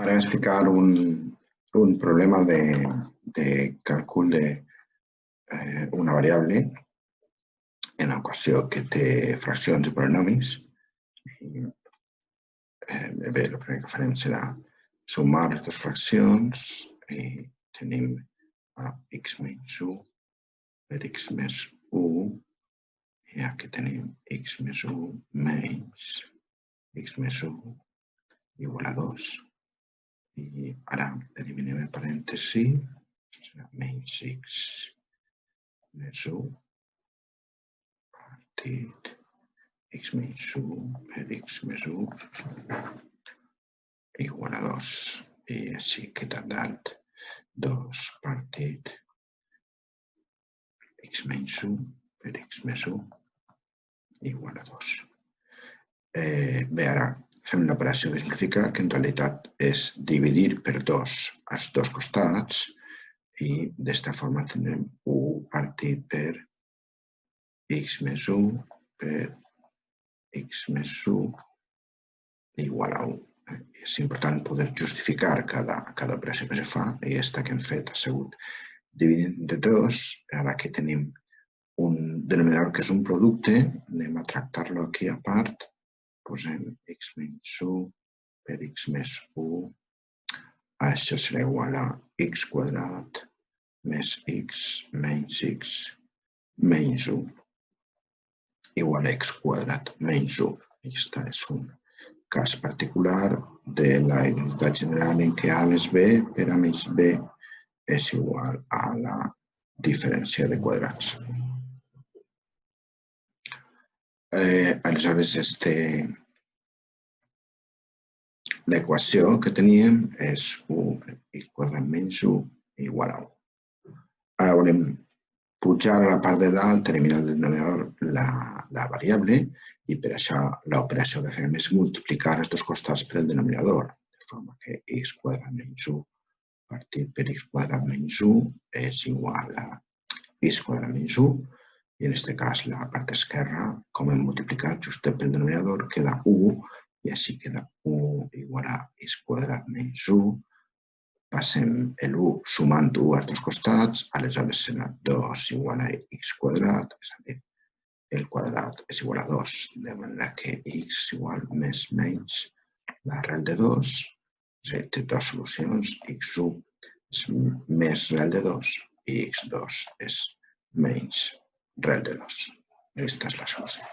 Ara explicar un problema de càlcul d'una variable en una equació que té fraccions i polinomis. Bé, el primer que farem serà sumar les dues fraccions i tenim x menys 1 per x més 1 i aquí tenim x més 1 menys x més 1 igual a 2. I ara eliminem el parèntesi, serà menys x més 1 partit x menys 1 per x més 1 igual a 2. I així queda dalt 2 partit x menys 1 per x més 1 igual a 2. Bé, ara fem l'operació de simplificar, que en realitat és dividir per 2 els dos costats i d'esta forma tindrem 1 partit per x més 1 per x més 1 igual a 1. És important poder justificar cada operació que se fa i aquesta que hem fet ha sigut dividint entre 2. Ara aquí tenim un denominador que és un producte, anem a tractar-lo aquí a part. Posem x menys 1 per x més 1. Això serà igual a x quadrat més x menys x menys 1 igual a x quadrat menys 1. Aquest és un cas particular de la identitat general en què a més b per a menys b és igual a la diferència de quadrats. Aleshores, l'equació que teníem és 1 per x quadrat menys 1 igual a 1. Ara volem pujar a la part de dalt, eliminar del denominador la variable i per això l'operació que fem és multiplicar els dos costats per el denominador, de forma que x quadrat menys 1 partit per x quadrat menys 1 és igual a x quadrat menys 1 i en aquest cas la part esquerra, com hem multiplicat just pel denominador, queda 1 i així queda 1 igual a x quadrat menys 1. Passem l'1 sumant 1 als dos costats, aleshores serà 2 igual a x quadrat, és a dir, el quadrat és igual a 2, de manera que x és igual més menys l'arrel de 2, és a dir, té dues solucions, x1 és més rel de 2 i x2 és menys rel de 2. Aquesta és la solució.